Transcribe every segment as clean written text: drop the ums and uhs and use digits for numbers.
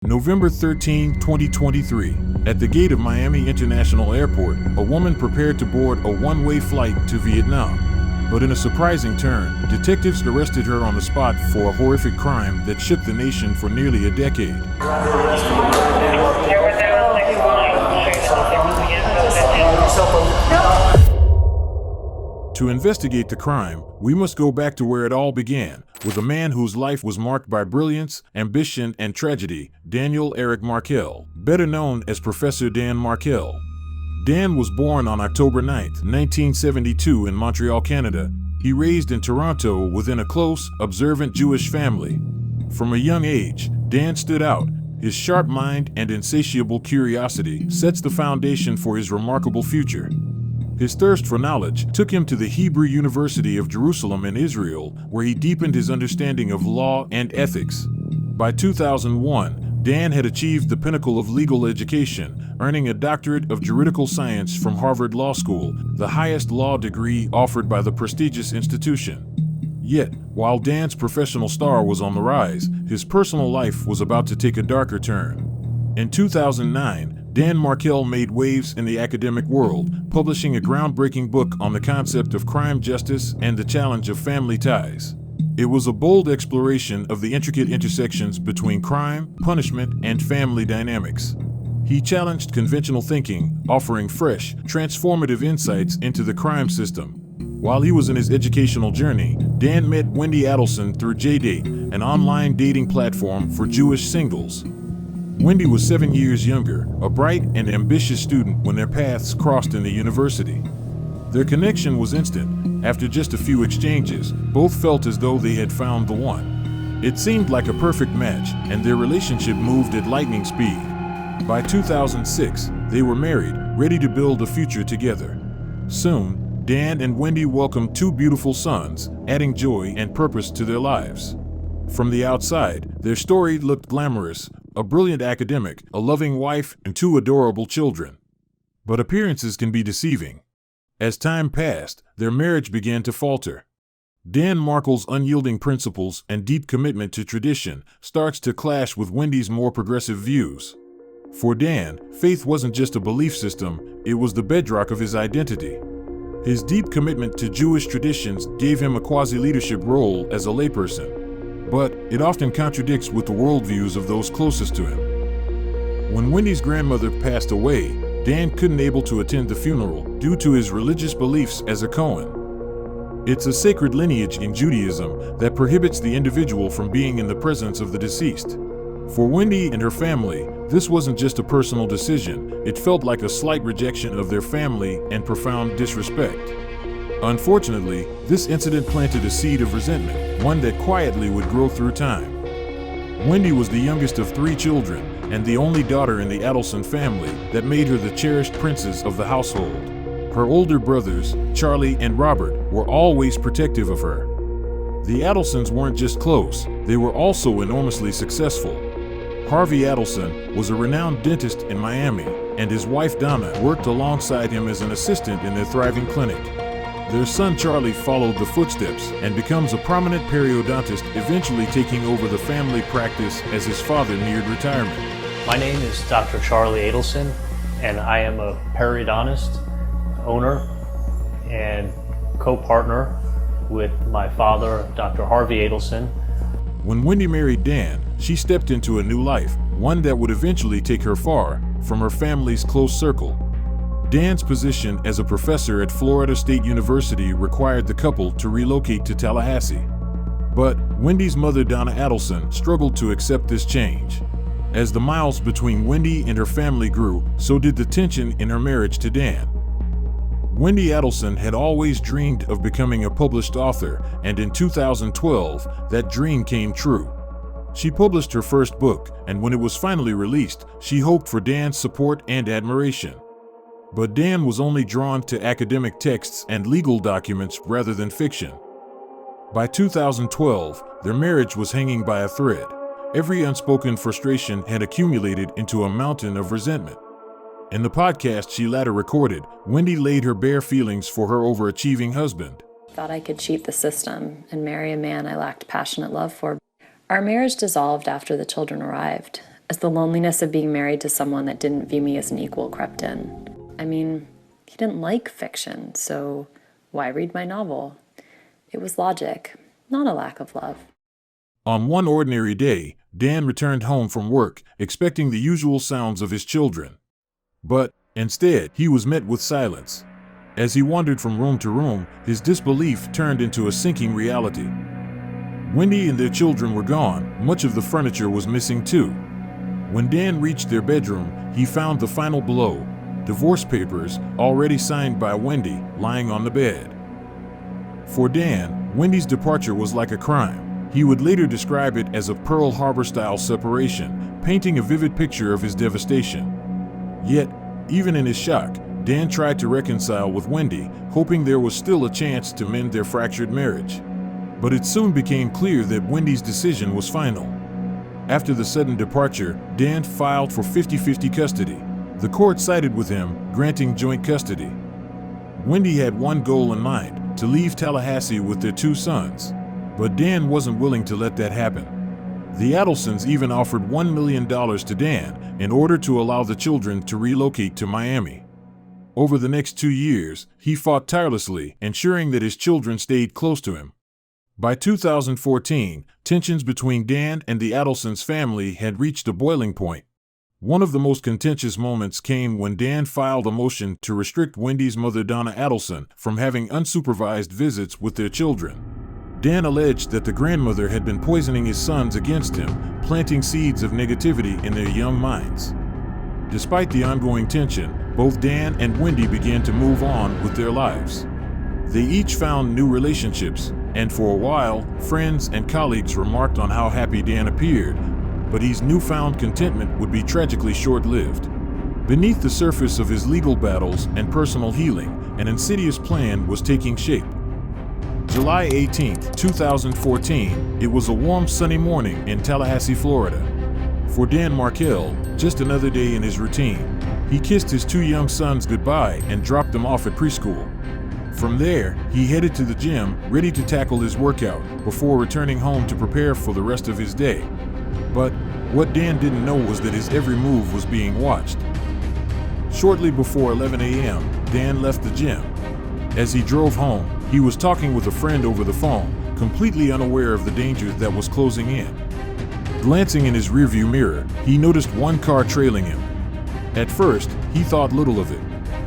November 13, 2023. At the gate of Miami International Airport, a woman prepared to board a one-way flight to Vietnam. But in a surprising turn, detectives arrested her on the spot for a horrific crime that shook the nation for nearly a decade. To investigate the crime, we must go back to where it all began, with a man whose life was marked by brilliance, ambition, and tragedy, Daniel Eric Markel, better known as Professor Dan Markel. Dan was born on October 9, 1972 in Montreal, Canada. He raised in Toronto within a close, observant Jewish family. From a young age, Dan stood out. His sharp mind and insatiable curiosity sets the foundation for his remarkable future. His thirst for knowledge took him to the Hebrew University of Jerusalem in Israel, where he deepened his understanding of law and ethics. By 2001, Dan had achieved the pinnacle of legal education, earning a doctorate of juridical science from Harvard Law School, the highest law degree offered by the prestigious institution. Yet, while Dan's professional star was on the rise, his personal life was about to take a darker turn. In 2009, Dan Markel made waves in the academic world, publishing a groundbreaking book on the concept of crime justice and the challenge of family ties. It was a bold exploration of the intricate intersections between crime, punishment, and family dynamics. He challenged conventional thinking, offering fresh, transformative insights into the crime system. While he was in his educational journey, Dan met Wendy Adelson through JDate, an online dating platform for Jewish singles. Wendy was 7 years younger, a bright and ambitious student when their paths crossed in the university. Their connection was instant. After just a few exchanges, both felt as though they had found the one. It seemed like a perfect match, and their relationship moved at lightning speed. By 2006, they were married, ready to build a future together. Soon, Dan and Wendy welcomed two beautiful sons, adding joy and purpose to their lives. From the outside, their story looked glamorous: a brilliant academic, a loving wife, and two adorable children. But appearances can be deceiving. As time passed, their marriage began to falter. Dan Markel's unyielding principles and deep commitment to tradition starts to clash with Wendy's more progressive views. For Dan, faith wasn't just a belief system, it was the bedrock of his identity. His deep commitment to Jewish traditions gave him a quasi-leadership role as a layperson. But it often contradicts with the worldviews of those closest to him. When Wendy's grandmother passed away, Dan couldn't able to attend the funeral due to his religious beliefs as a Cohen. It's a sacred lineage in Judaism that prohibits the individual from being in the presence of the deceased. For Wendy and her family, this wasn't just a personal decision, it felt like a slight rejection of their family and profound disrespect. Unfortunately, this incident planted a seed of resentment, one that quietly would grow through time. Wendy was the youngest of three children and the only daughter in the Adelson family that made her the cherished princess of the household. Her older brothers, Charlie and Robert, were always protective of her. The Adelsons weren't just close, they were also enormously successful. Harvey Adelson was a renowned dentist in Miami, and his wife Donna worked alongside him as an assistant in their thriving clinic. Their son Charlie followed the footsteps and becomes a prominent periodontist, eventually taking over the family practice as his father neared retirement. My name is Dr. Charlie Adelson, and I am a periodontist, owner, and co-partner with my father, Dr. Harvey Adelson. When Wendy married Dan, she stepped into a new life, one that would eventually take her far from her family's close circle. Dan's position as a professor at Florida State University required the couple to relocate to Tallahassee. But Wendy's mother, Donna Adelson, struggled to accept this change. As the miles between Wendy and her family grew, so did the tension in her marriage to Dan. Wendy Adelson had always dreamed of becoming a published author, and in 2012, that dream came true. She published her first book, and when it was finally released, she hoped for Dan's support and admiration. But Dan was only drawn to academic texts and legal documents rather than fiction. By 2012, their marriage was hanging by a thread. Every unspoken frustration had accumulated into a mountain of resentment. In the podcast she later recorded, Wendy laid her bare feelings for her overachieving husband. Thought I could cheat the system and marry a man I lacked passionate love for. Our marriage dissolved after the children arrived. as the loneliness of being married to someone that didn't view me as an equal crept in. I mean, he didn't like fiction, so why read my novel? It was logic, not a lack of love. On one ordinary day, Dan returned home from work, expecting the usual sounds of his children. But, instead, he was met with silence. As he wandered from room to room, his disbelief turned into a sinking reality. Wendy and their children were gone. Much of the furniture was missing too. When Dan reached their bedroom, he found the final blow: divorce papers, already signed by Wendy, lying on the bed. For Dan, Wendy's departure was like a crime. He would later describe it as a Pearl Harbor-style separation, painting a vivid picture of his devastation. Yet, even in his shock, Dan tried to reconcile with Wendy, hoping there was still a chance to mend their fractured marriage. But it soon became clear that Wendy's decision was final. After the sudden departure, Dan filed for 50-50 custody. The court sided with him, granting joint custody. Wendy had one goal in mind: to leave Tallahassee with their 2 sons. But Dan wasn't willing to let that happen. The Adelsons even offered $1 million to Dan in order to allow the children to relocate to Miami. Over the next 2 years, he fought tirelessly, ensuring that his children stayed close to him. By 2014, tensions between Dan and the Adelsons family had reached a boiling point. One of the most contentious moments came when Dan filed a motion to restrict Wendy's mother, Donna Adelson, from having unsupervised visits with their children. Dan alleged that the grandmother had been poisoning his sons against him, planting seeds of negativity in their young minds. Despite the ongoing tension, both Dan and Wendy began to move on with their lives. They each found new relationships, and for a while, friends and colleagues remarked on how happy Dan appeared, but his newfound contentment would be tragically short-lived. Beneath the surface of his legal battles and personal healing, an insidious plan was taking shape. July 18, 2014, it was a warm, sunny morning in Tallahassee, Florida. For Dan Markell, just another day in his routine. He kissed his 2 young sons goodbye and dropped them off at preschool. From there, he headed to the gym, ready to tackle his workout, before returning home to prepare for the rest of his day. But what Dan didn't know was that his every move was being watched. Shortly before 11 a.m., Dan left the gym. As he drove home, he was talking with a friend over the phone, completely unaware of the danger that was closing in. Glancing in his rearview mirror, he noticed one car trailing him. At first, he thought little of it,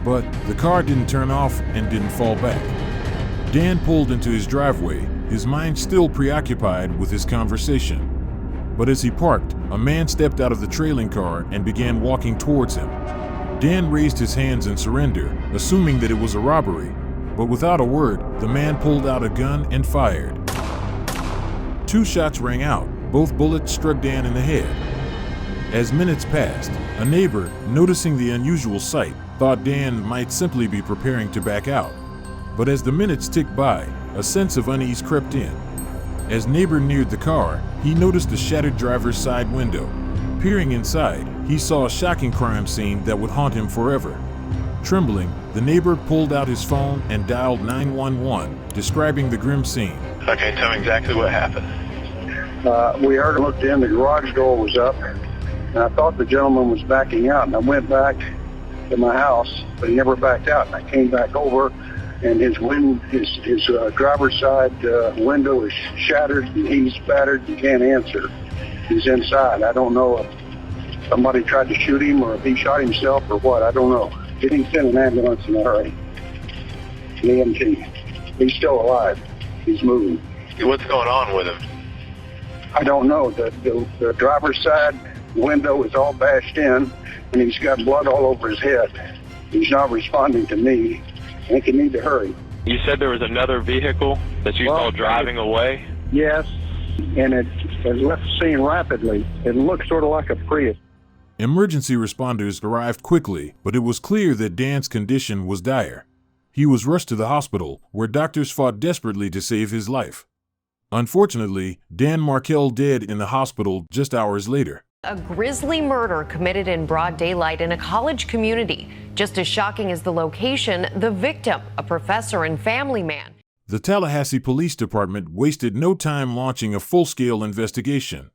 but the car didn't turn off and didn't fall back. Dan pulled into his driveway, his mind still preoccupied with his conversation. But as he parked, a man stepped out of the trailing car and began walking towards him. Dan raised his hands in surrender, assuming that it was a robbery. But without a word, the man pulled out a gun and fired. 2 shots rang out. Both bullets struck Dan in the head. As minutes passed, a neighbor, noticing the unusual sight, thought Dan might simply be preparing to back out. But as the minutes ticked by, a sense of unease crept in. As neighbor neared the car, he noticed a shattered driver's side window. Peering inside, he saw a shocking crime scene that would haunt him forever. Trembling, the neighbor pulled out his phone and dialed 911, describing the grim scene. Okay, tell me exactly what happened. We heard him looked in, the garage door was up, and I thought the gentleman was backing out, and I went back to my house, but he never backed out, and I came back over, and his driver's side window is shattered, and he's battered, he can't answer. He's inside. I don't know if somebody tried to shoot him or if he shot himself or what, I don't know. He didn't send an ambulance in a hurry. An EMT. He's still alive. He's moving. What's going on with him? I don't know. The driver's side window is all bashed in, and he's got blood all over his head. He's not responding to me. I think he need to hurry. You said there was another vehicle that you saw driving away? Yes, and it left the scene rapidly. It looked sort of like a Prius. Emergency responders arrived quickly, but it was clear that Dan's condition was dire. He was rushed to the hospital, where doctors fought desperately to save his life. Unfortunately, Dan Markell died in the hospital just hours later. A grisly murder committed in broad daylight in a college community. Just as shocking as the location, the victim, a professor and family man. The Tallahassee Police Department wasted no time launching a full-scale investigation.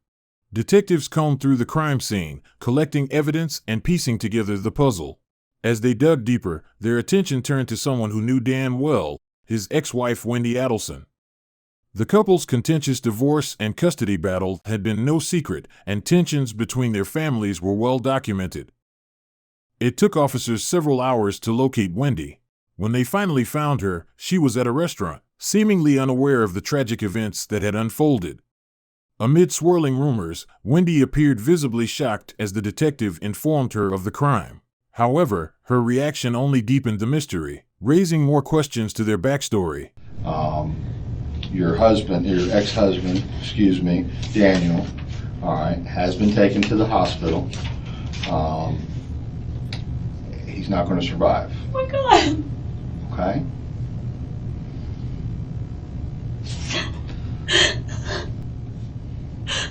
Detectives combed through the crime scene, collecting evidence and piecing together the puzzle. As they dug deeper, their attention turned to someone who knew Dan well, his ex-wife Wendy Adelson. The couple's contentious divorce and custody battle had been no secret, and tensions between their families were well documented. It took officers several hours to locate Wendy. When they finally found her, she was at a restaurant, seemingly unaware of the tragic events that had unfolded. Amid swirling rumors, Wendy appeared visibly shocked as the detective informed her of the crime. However, her reaction only deepened the mystery, raising more questions to their backstory. Your ex-husband, Daniel, has been taken to the hospital. He's not going to survive. Oh my God. Okay?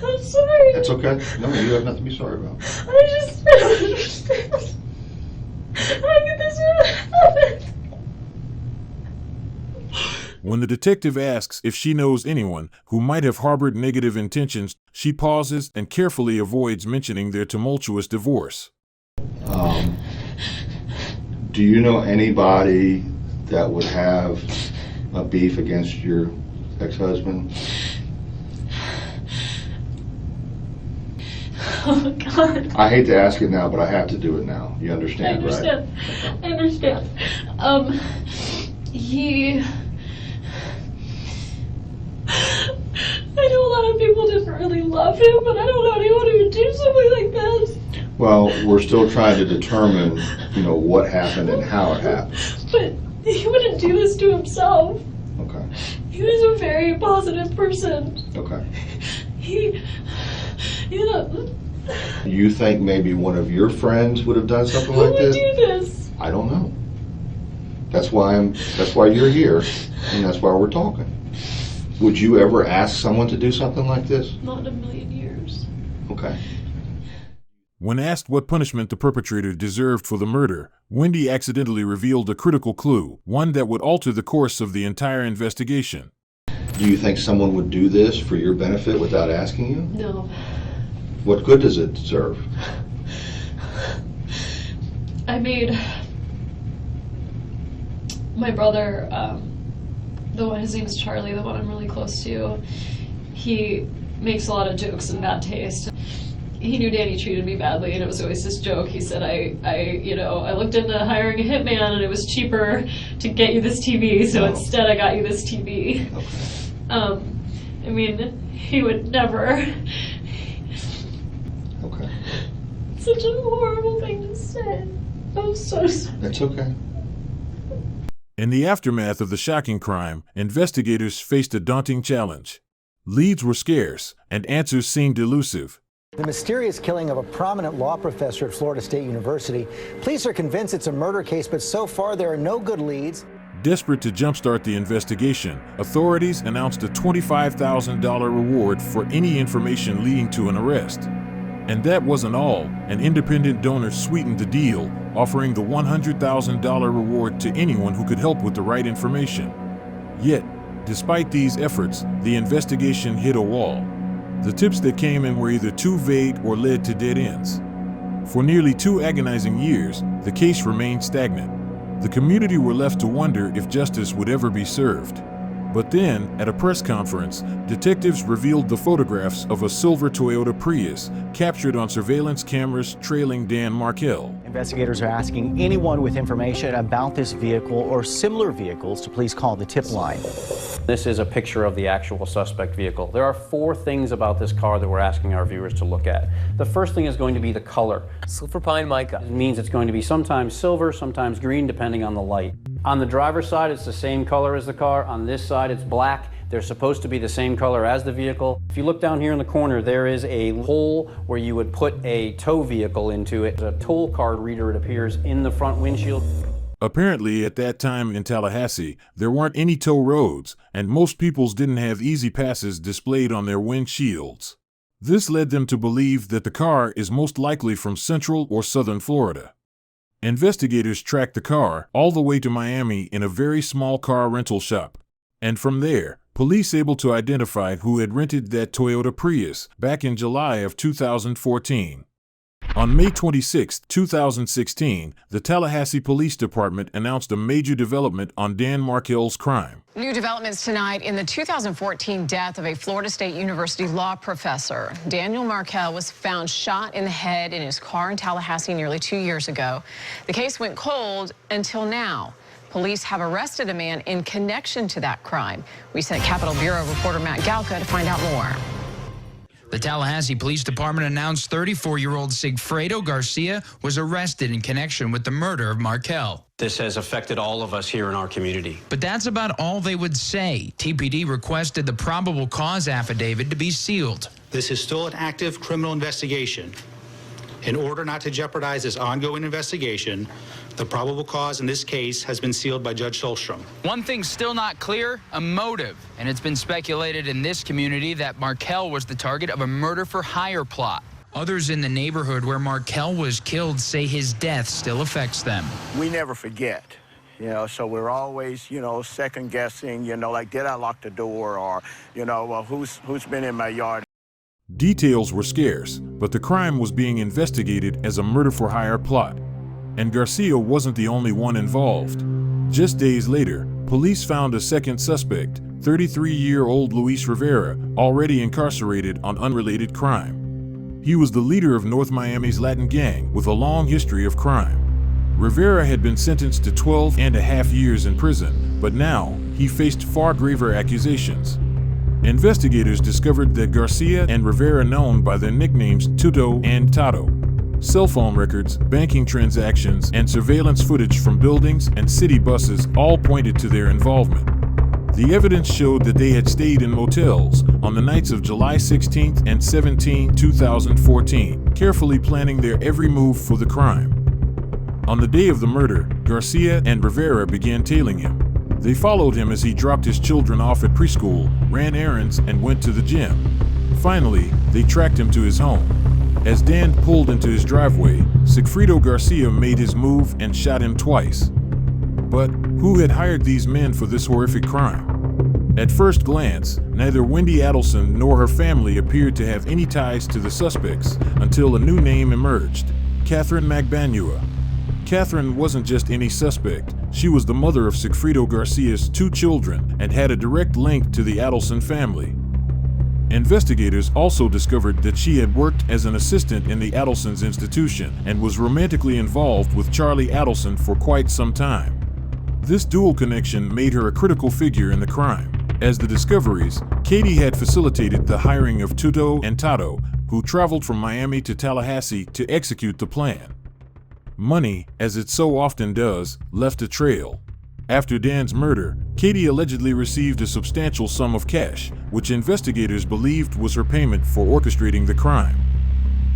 I'm sorry. That's okay. No, you have nothing to be sorry about. I just don't understand. How could this really happen? When the detective asks if she knows anyone who might have harbored negative intentions, she pauses and carefully avoids mentioning their tumultuous divorce. Do you know anybody that would have a beef against your ex-husband? Oh my God. I hate to ask it now, but I have to do it now. You understand, right? I understand. I know a lot of people didn't really love him, but I don't know anyone who would do something like this. Well, we're still trying to determine, what happened and how it happened. But he wouldn't do this to himself. Okay. He was a very positive person. Okay. You You think maybe one of your friends would have done something who like would this? do this? I don't know. That's why you're here, and that's why we're talking. Would you ever ask someone to do something like this? Not in a million years. Okay. When asked what punishment the perpetrator deserved for the murder, Wendy accidentally revealed a critical clue, one that would alter the course of the entire investigation. Do you think someone would do this for your benefit without asking you? No. What good does it serve? I made my brother, his name is Charlie, the one I'm really close to. He makes a lot of jokes in bad taste. He knew Danny treated me badly, and it was always this joke. He said, I looked into hiring a hitman, and it was cheaper to get you this TV, so instead I got you this TV. Okay. He would never. Okay. Such a horrible thing to say. I'm so sorry. That's okay. In the aftermath of the shocking crime, investigators faced a daunting challenge. Leads were scarce, and answers seemed elusive. The mysterious killing of a prominent law professor at Florida State University. Police are convinced it's a murder case, but so far there are no good leads. Desperate to jumpstart the investigation, authorities announced a $25,000 reward for any information leading to an arrest. And that wasn't all. An independent donor sweetened the deal, offering the $100,000 reward to anyone who could help with the right information. Yet, despite these efforts, the investigation hit a wall. The tips that came in were either too vague or led to dead ends. For nearly 2 agonizing years, the case remained stagnant. The community were left to wonder if justice would ever be served. But then, at a press conference, detectives revealed the photographs of a silver Toyota Prius captured on surveillance cameras trailing Dan Markell. Investigators are asking anyone with information about this vehicle or similar vehicles to please call the tip line. This is a picture of the actual suspect vehicle. There are 4 things about this car that we're asking our viewers to look at. The first thing is going to be the color. Silver pine mica. It means it's going to be sometimes silver, sometimes green, depending on the light. On the driver's side, it's the same color as the car. On this side, it's black. They're supposed to be the same color as the vehicle. If you look down here in the corner, there is a hole where you would put a tow vehicle into it. A toll card reader, it appears, in the front windshield. Apparently, at that time in Tallahassee, there weren't any tow roads, and most peoples didn't have easy passes displayed on their windshields. This led them to believe that the car is most likely from Central or Southern Florida. Investigators tracked the car all the way to Miami in a very small car rental shop. And from there, Police able to identify who had rented that Toyota Prius back in July of 2014. On May 26, 2016, the Tallahassee Police Department announced a major development on Dan Markel's crime. New developments tonight in the 2014 death of a Florida State University law professor. Daniel Markel was found shot in the head in his car in Tallahassee nearly 2 years ago. The case went cold until now. Police have arrested a man in connection to that crime. We sent Capitol Bureau reporter Matt Galka to find out more. The Tallahassee Police Department announced 34-year-old Sigfredo Garcia was arrested in connection with the murder of Markel. This has affected all of us here in our community. But that's about all they would say. TPD requested the probable cause affidavit to be sealed. This is still an active criminal investigation. In order not to jeopardize this ongoing investigation, the probable cause in this case has been sealed by Judge Solstrom. One thing's still not clear, a motive. And it's been speculated in this community that Markel was the target of a murder-for-hire plot. Others in the neighborhood where Markel was killed say his death still affects them. We never forget, so we're always, second guessing, like, did I lock the door, or, who's been in my yard? Details were scarce, but the crime was being investigated as a murder-for-hire plot. And Garcia wasn't the only one involved. Just days later, police found a second suspect, 33-year-old Luis Rivera, already incarcerated on unrelated crime. He was the leader of North Miami's Latin gang with a long history of crime. Rivera had been sentenced to 12.5 years in prison, but now he faced far graver accusations. Investigators discovered that Garcia and Rivera, known by their nicknames Tuto and Tato, cell phone records, banking transactions, and surveillance footage from buildings and city buses all pointed to their involvement. The evidence showed that they had stayed in motels on the nights of July 16 and 17, 2014, carefully planning their every move for the crime. On the day of the murder, Garcia and Rivera began tailing him. They followed him as he dropped his children off at preschool, ran errands, and went to the gym. Finally, they tracked him to his home. As Dan pulled into his driveway, Sigfredo Garcia made his move and shot him twice. But who had hired these men for this horrific crime? At first glance, neither Wendy Adelson nor her family appeared to have any ties to the suspects until a new name emerged: Catherine Magbanua. Catherine wasn't just any suspect. She was the mother of Sigfredo Garcia's 2 children and had a direct link to the Adelson family. Investigators also discovered that she had worked as an assistant in the Adelson's institution and was romantically involved with Charlie Adelson for quite some time. This dual connection made her a critical figure in the crime. As the discoveries, Katie had facilitated the hiring of Tuto and Tato, who traveled from Miami to Tallahassee to execute the plan. Money, as it so often does, left a trail. After Dan's murder, Katie allegedly received a substantial sum of cash, which investigators believed was her payment for orchestrating the crime.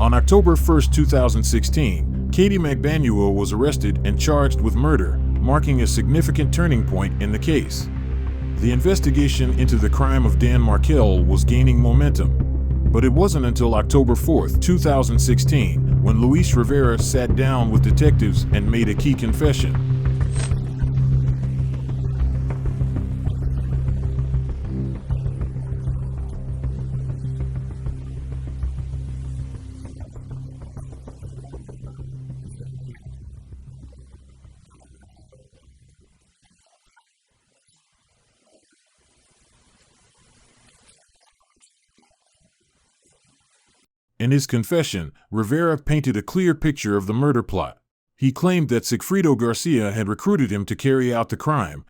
On October 1, 2016, Katie Magbanua was arrested and charged with murder, marking a significant turning point in the case. The investigation into the crime of Dan Markel was gaining momentum. But it wasn't until October 4, 2016, when Luis Rivera sat down with detectives and made a key confession. In his confession, Rivera painted a clear picture of the murder plot. He claimed that Sigfredo Garcia had recruited him to carry out the crime.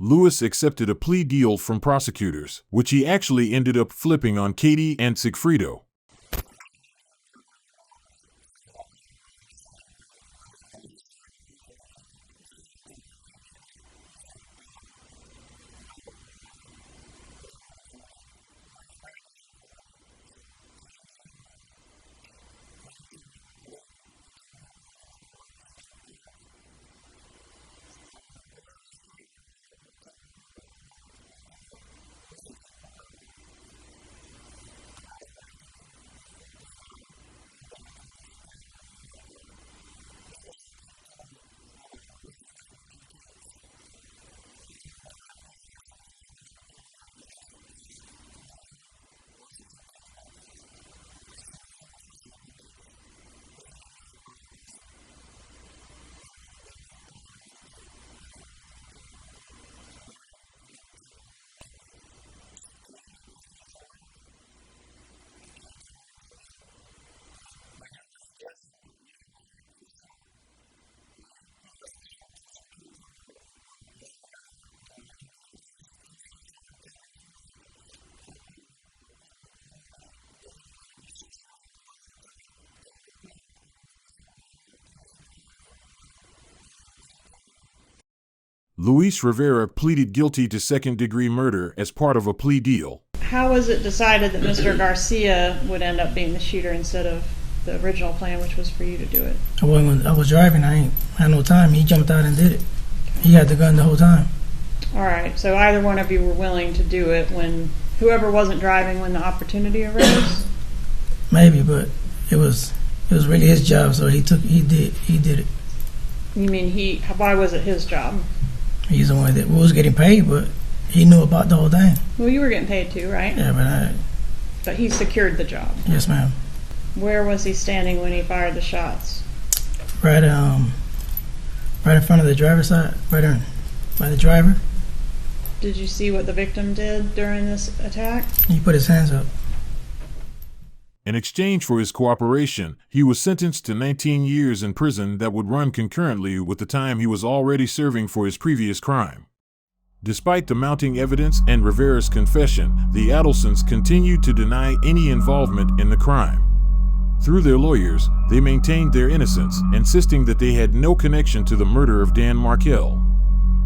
Lewis accepted a plea deal from prosecutors, which he actually ended up flipping on Katie and Sigfredo. Luis Rivera pleaded guilty to second-degree murder as part of a plea deal. How was it decided that Mr. Garcia would end up being the shooter instead of the original plan, which was for you to do it? I was driving. I ain't had no time. He jumped out and did it. He had the gun the whole time. All right, so either one of you were willing to do it when whoever wasn't driving when the opportunity arose? Maybe, but it was really his job, so he did it. You mean why was it his job? He's the one that was getting paid, but he knew about the whole thing. Well, you were getting paid too, right? Yeah, but he secured the job. Yes, ma'am. Where was he standing when he fired the shots? Right in front of the driver's side, right there, by the driver. Did you see what the victim did during this attack? He put his hands up. In exchange for his cooperation, he was sentenced to 19 years in prison that would run concurrently with the time he was already serving for his previous crime. Despite the mounting evidence and Rivera's confession, the Adelsons continued to deny any involvement in the crime. Through their lawyers, they maintained their innocence, insisting that they had no connection to the murder of Dan Markell.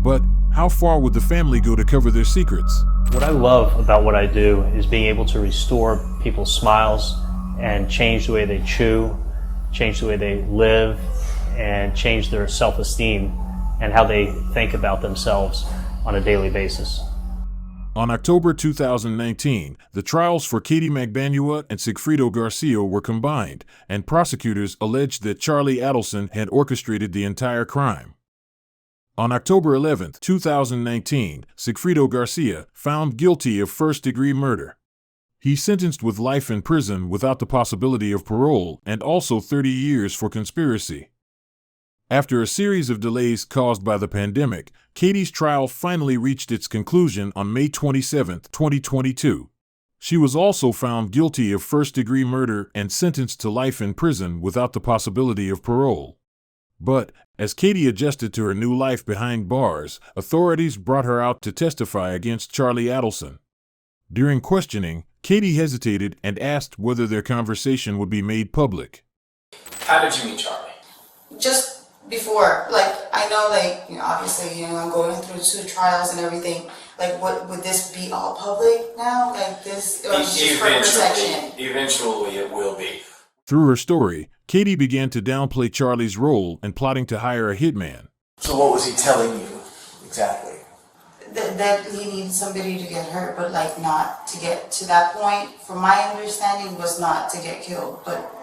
But how far would the family go to cover their secrets? What I love about what I do is being able to restore people's smiles and change the way they chew, change the way they live, and change their self-esteem and how they think about themselves on a daily basis. On October 2019, the trials for Katie Magbanua and Sigfredo Garcia were combined, and prosecutors alleged that Charlie Adelson had orchestrated the entire crime. On October 11, 2019, Sigfredo Garcia found guilty of first-degree murder. He's sentenced with life in prison without the possibility of parole and also 30 years for conspiracy. After a series of delays caused by the pandemic, Katie's trial finally reached its conclusion on May 27, 2022. She was also found guilty of first-degree murder and sentenced to life in prison without the possibility of parole. But, as Katie adjusted to her new life behind bars, authorities brought her out to testify against Charlie Adelson. During questioning, Katie hesitated and asked whether their conversation would be made public. How did you meet Charlie? Just before, I know, obviously, I'm going through 2 trials and everything. What would this be all public now? This, or just for protection? Eventually it will be. Through her story, Katie began to downplay Charlie's role in plotting to hire a hitman. So what was he telling you exactly? That he needed somebody to get hurt, but not to get to that point. From my understanding, was not to get killed, but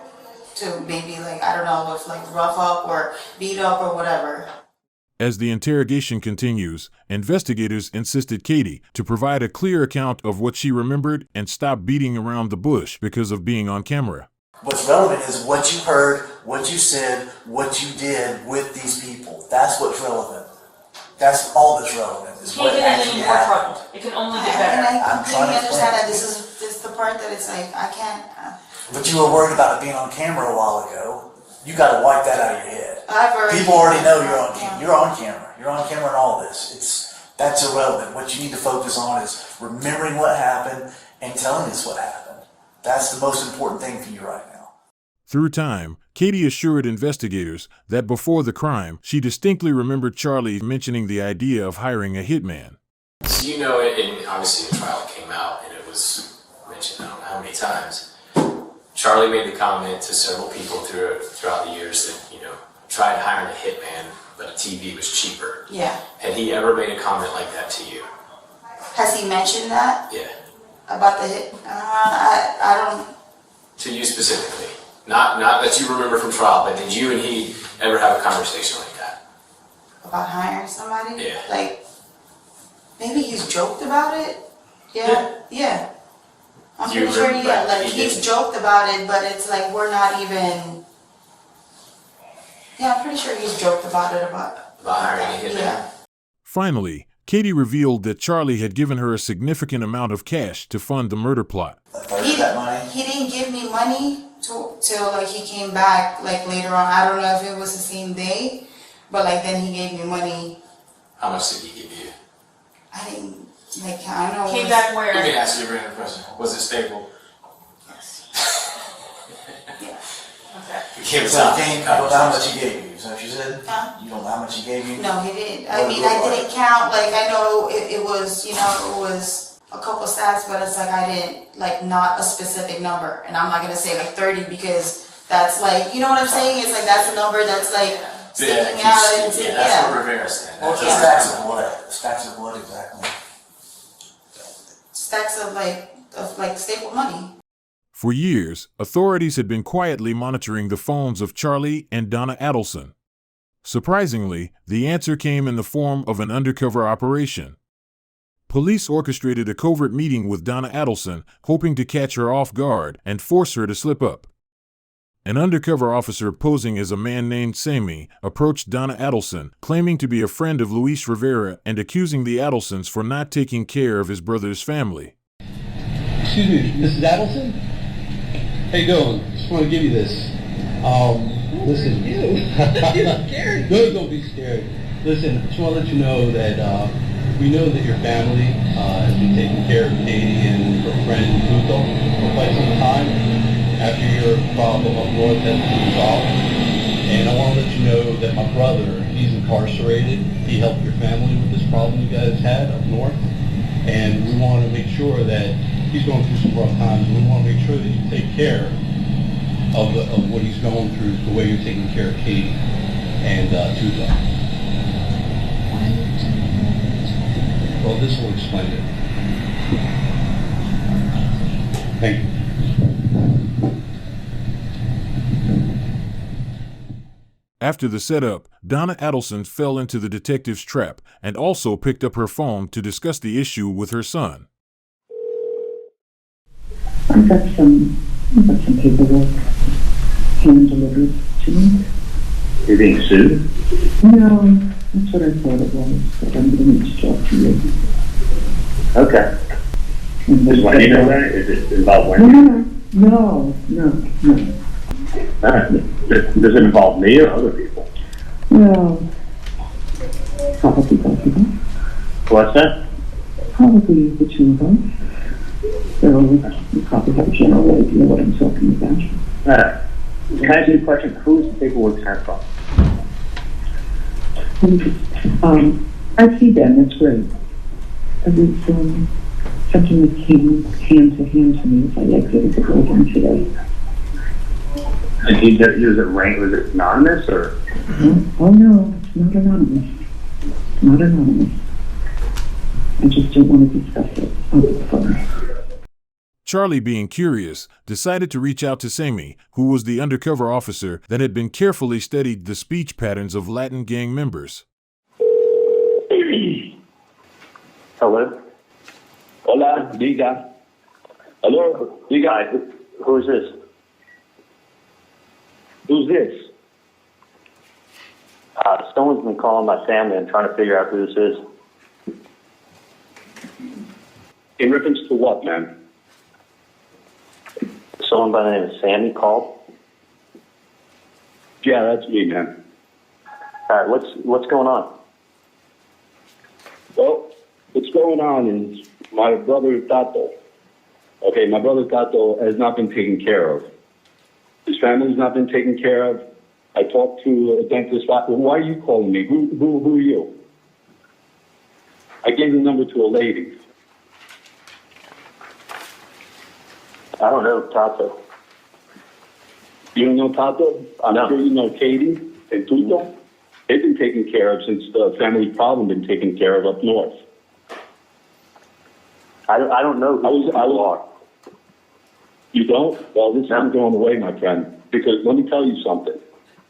to maybe I don't know if rough up or beat up or whatever. As the interrogation continues, investigators insisted Katie to provide a clear account of what she remembered and stop beating around the bush because of being on camera. What's relevant is what you heard, what you said, what you did with these people. That's what's relevant. That's all that's relevant. Is what actually happened. It can only get better. And I completely understand that this is the part that it's I can't. But you were worried about it being on camera a while ago. You got to wipe that out of your head. People already know you're on camera. You're on camera in all this. That's irrelevant. What you need to focus on is remembering what happened and telling us what happened. That's the most important thing for you right now. Through time, Katie assured investigators that before the crime, she distinctly remembered Charlie mentioning the idea of hiring a hitman. So you know, and obviously the trial came out and it was mentioned I don't know how many times. Charlie made the comment to several people throughout the years that, tried hiring a hitman, but a TV was cheaper. Yeah. Had he ever made a comment like that to you? Has he mentioned that? Yeah. About the hit? I don't. To you specifically. Not that you remember from trial, but did you and he ever have a conversation like that? About hiring somebody? Yeah. Like, maybe he's joked about it? Yeah. I'm pretty sure, like, he's joked about it, but it's like, we're not even... Yeah, I'm pretty sure he's joked about it, about hiring a hitman. Yeah. Finally, Katie revealed that Charlie had given her a significant amount of cash to fund the murder plot. He didn't give me money till like he came back like later on. I don't know if it was the same day, but like then he gave me money. How much did he give you? I didn't like. I don't know. Came back where? Let me ask you a random question. Was it stable? Okay. So you don't know how much he gave you. Is that what you said? You don't know how much he gave you? No, he didn't. I mean, I didn't count. Like I know it was, it was a couple stats, but it's like I didn't like not a specific number, and I'm not gonna say like 30 because that's like, you know what I'm saying? It's like that's a number that's like sticking out. And that's what Rivera said. Well, it's stacks of what? Stacks of what exactly? Stacks of like stapled money. For years, authorities had been quietly monitoring the phones of Charlie and Donna Adelson. Surprisingly, the answer came in the form of an undercover operation. Police orchestrated a covert meeting with Donna Adelson, hoping to catch her off guard and force her to slip up. An undercover officer posing as a man named Sammy approached Donna Adelson, claiming to be a friend of Luis Rivera and accusing the Adelsons for not taking care of his brother's family. Excuse me, Mrs. Adelson? How you doing? Just want to give you this. Listen. You're scared. No, don't be scared. Listen, I just want to let you know that we know that your family has been taking care of Katie and her friend Luto for quite some time after your problem up north has been resolved. And I want to let you know that my brother, he's incarcerated. He helped your family with this problem you guys had up north. And we want to make sure that he's going through some rough times. We want to make sure that you take care of what he's going through, the way you're taking care of Katie and Tuto. Well, this will explain it. Thank you. After the setup, Donna Adelson fell into the detective's trap and also picked up her phone to discuss the issue with her son. I've got some paperwork hand delivered to me. You're being sued? No, that's what I thought it was, but I'm going to need to talk to you. Okay. Does Wendy know that? Is it involve Wendy? No. Does it involve me or other people? Well, probably both of us. What's that? Probably the two of us. So you probably have a general idea what I'm talking about. Can I ask you a question? Who's the paperwork sent from? I see them, that's great. It was something that came hand to me as I exited the building today. And was it anonymous or? Oh no, it's not anonymous. Not anonymous. I just don't want to discuss it over the phone. Charlie, being curious, decided to reach out to Sammy, who was the undercover officer that had been carefully studied the speech patterns of Latin gang members. Hello? Hola, diga. Hello, diga. Who is this? Who's this? Someone's been calling my family and trying to figure out who this is. In reference to what, man? Someone by the name of Sammy called? Yeah, that's me, man. All right, what's going on? Well, what's going on is my brother Tato. Okay, my brother Tato has not been taken care of. His family's not been taken care of. I talked to a dentist. Why are you calling me? Who are you? I gave the number to a lady. I don't know Tato. You don't know Tato? I'm No. sure you know Katie and Tuto. They've been taken care of since the family problem been taken care of up north. I don't know who you are. You don't? Well, this isn't going away, my friend. Because let me tell you something.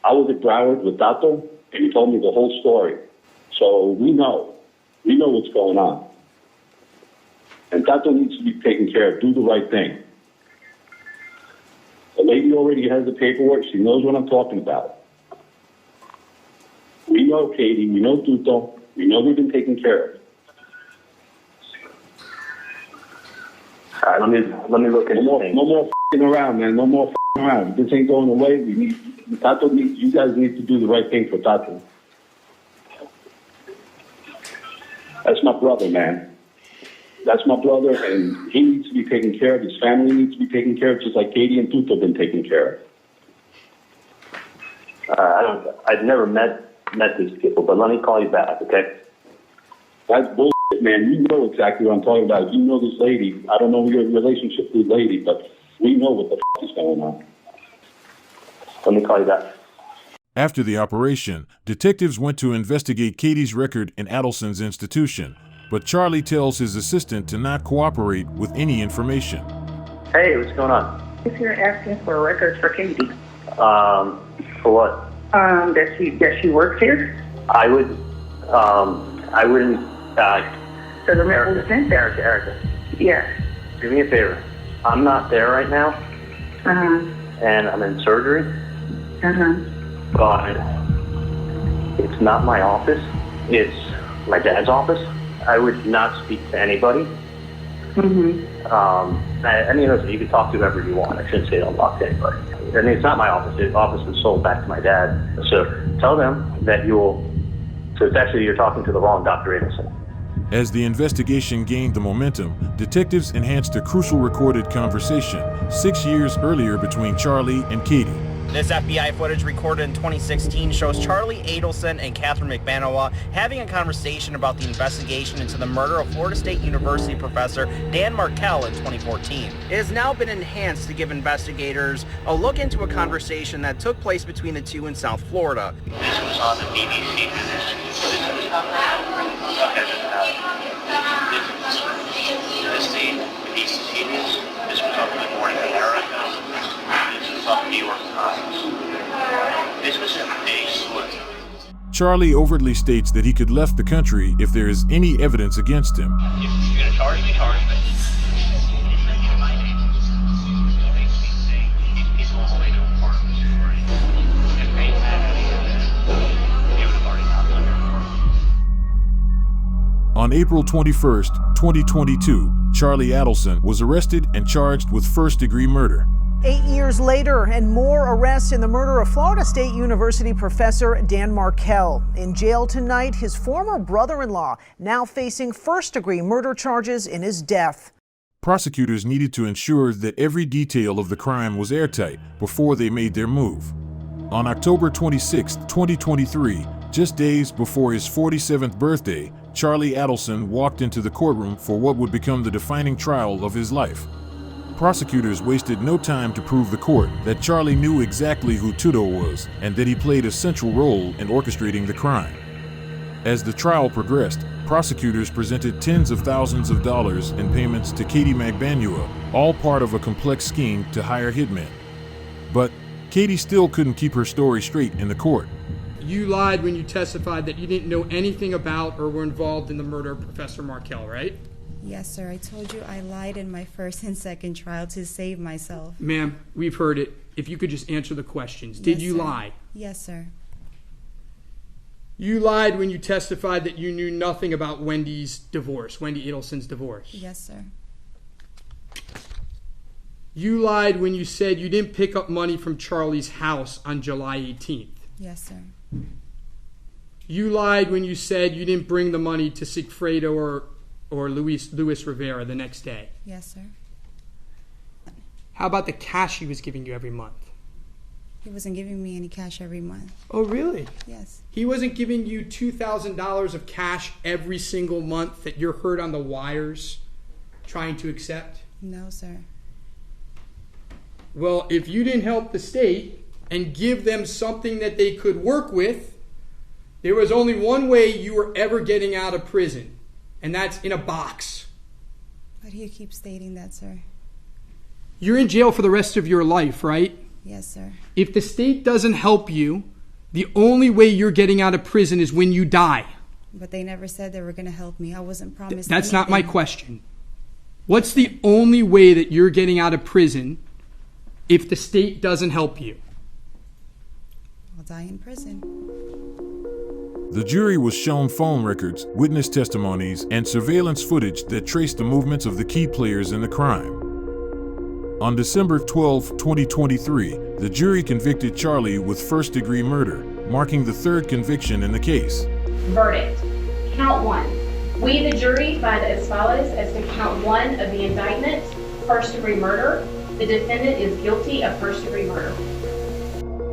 I was at Broward with Tato, and he told me the whole story. So we know. We know what's going on. And Tato needs to be taken care of. Do the right thing. The lady already has the paperwork. She knows what I'm talking about. We know Katie. We know Tuto. We know they've been taken care of. All right, let me look at No more f***ing around, man. No more f***ing around. This ain't going away. You guys need to do the right thing for Tato. That's my brother, man. That's my brother, and he needs to be taken care of. His family needs to be taken care of, just like Katie and Tuto have been taken care of. I've never met these people, but let me call you back, okay? That's bullshit, man. You know exactly what I'm talking about. You know this lady. I don't know your relationship with this lady, but we know what the f*** is going on. Let me call you back. After the operation, detectives went to investigate Katie's record in Adelson's institution, but Charlie tells his assistant to not cooperate with any information. Hey, what's going on? If you're asking for records for Katie. For what? That she works here? I wouldn't, So the record was sent there. Erica. Yes. Do me a favor. I'm not there right now, and I'm in surgery. But it's not my office. It's my dad's office. I would not speak to anybody. I mean, listen, you can talk to whoever you want. I shouldn't say don't talk to anybody. I mean, it's not my office. The office was sold back to my dad. So tell them that so it's actually, you're talking to the wrong Dr. Adelson. As the investigation gained the momentum, detectives enhanced a crucial recorded conversation 6 years earlier between Charlie and Katie. This FBI footage recorded in 2016 shows Charlie Adelson and Catherine McManawa having a conversation about the investigation into the murder of Florida State University professor Dan Markell in 2014. It has now been enhanced to give investigators a look into a conversation that took place between the two in South Florida. This was on the BBC This was on the Morning America. This was on the New York Times. This was in the day split. Charlie overtly states that he could left the country if there is any evidence against him. If you're going to charge me, charge me. On April 21st, 2022, Charlie Adelson was arrested and charged with first-degree murder. 8 years later, and more arrests in the murder of Florida State University professor Dan Markell. In jail tonight, his former brother-in-law now facing first-degree murder charges in his death. Prosecutors needed to ensure that every detail of the crime was airtight before they made their move. On October 26, 2023, just days before his 47th birthday, Charlie Adelson walked into the courtroom for what would become the defining trial of his life. Prosecutors wasted no time to prove the court that Charlie knew exactly who Tuto was and that he played a central role in orchestrating the crime. As the trial progressed, prosecutors presented tens of thousands of dollars in payments to Katie McManawa, all part of a complex scheme to hire hitmen. But Katie still couldn't keep her story straight in the court. You lied when you testified that you didn't know anything about or were involved in the murder of Professor Markell, right? Yes, sir. I told you I lied in my first and second trial to save myself. Ma'am, we've heard it. If you could just answer the questions. Did you lie? Yes, sir. You lied when you testified that you knew nothing about Wendy's divorce, Wendy Adelson's divorce. Yes, sir. You lied when you said you didn't pick up money from Charlie's house on July 18th. Yes, sir. You lied when you said you didn't bring the money to Sigfredo or Luis Rivera the next day. Yes, sir. How about the cash he was giving you every month? He wasn't giving me any cash every month. Oh, really? Yes. He wasn't giving you $2,000 of cash every single month that you're heard on the wires trying to accept? No, sir. Well, if you didn't help the state and give them something that they could work with, there was only one way you were ever getting out of prison, and that's in a box. Why do you keep stating that, sir? You're in jail for the rest of your life, right? Yes, sir. If the state doesn't help you, the only way you're getting out of prison is when you die. But they never said they were going to help me. I wasn't promised That's anything. not my question. What's the only way that you're getting out of prison if the state doesn't help you? I'll die in prison. The jury was shown phone records, witness testimonies, and surveillance footage that traced the movements of the key players in the crime. On December 12, 2023, the jury convicted Charlie with first-degree murder, marking the third conviction in the case. Verdict. Count 1. We, the jury, find as follows as to count 1 of the indictment, first-degree murder. The defendant is guilty of first-degree murder.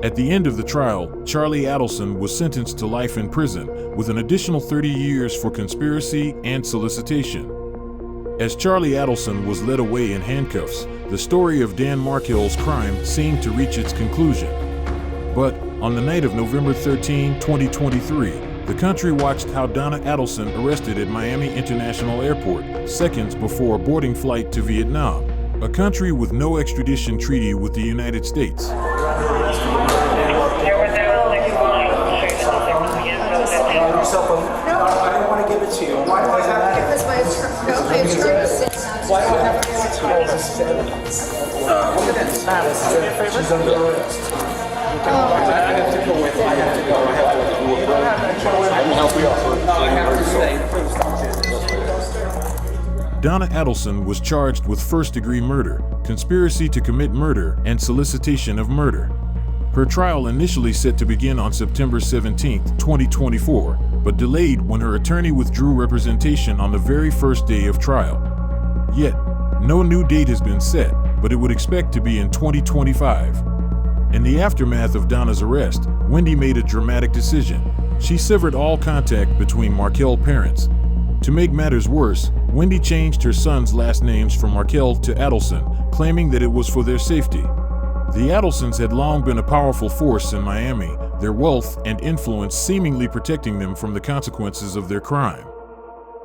At the end of the trial, Charlie Adelson was sentenced to life in prison, with an additional 30 years for conspiracy and solicitation. As Charlie Adelson was led away in handcuffs, the story of Dan Markell's crime seemed to reach its conclusion. But on the night of November 13, 2023, the country watched how Donna Adelson arrested at Miami International Airport, seconds before a boarding flight to Vietnam, a country with no extradition treaty with the United States. No, I don't want to give it to you. Why do I have to? Because my attorney said. Why do I have to give it to you? This is evidence. Look at this. She's under arrest. I have to go with it. I have to go. I have to go. I can help you out. No, I have to stay. Please don't. Donna Adelson was charged with first-degree murder, conspiracy to commit murder, and solicitation of murder. Her trial initially set to begin on September 17, 2024, but delayed when her attorney withdrew representation on the very first day of trial. Yet, no new date has been set, but it would expect to be in 2025. In the aftermath of Donna's arrest, Wendy made a dramatic decision. She severed all contact between Markell parents. To make matters worse, Wendy changed her son's last names from Markell to Adelson, claiming that it was for their safety. The Adelsons had long been a powerful force in Miami, their wealth and influence seemingly protecting them from the consequences of their crime.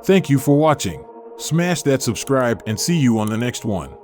Thank you for watching. Smash that subscribe and see you on the next one.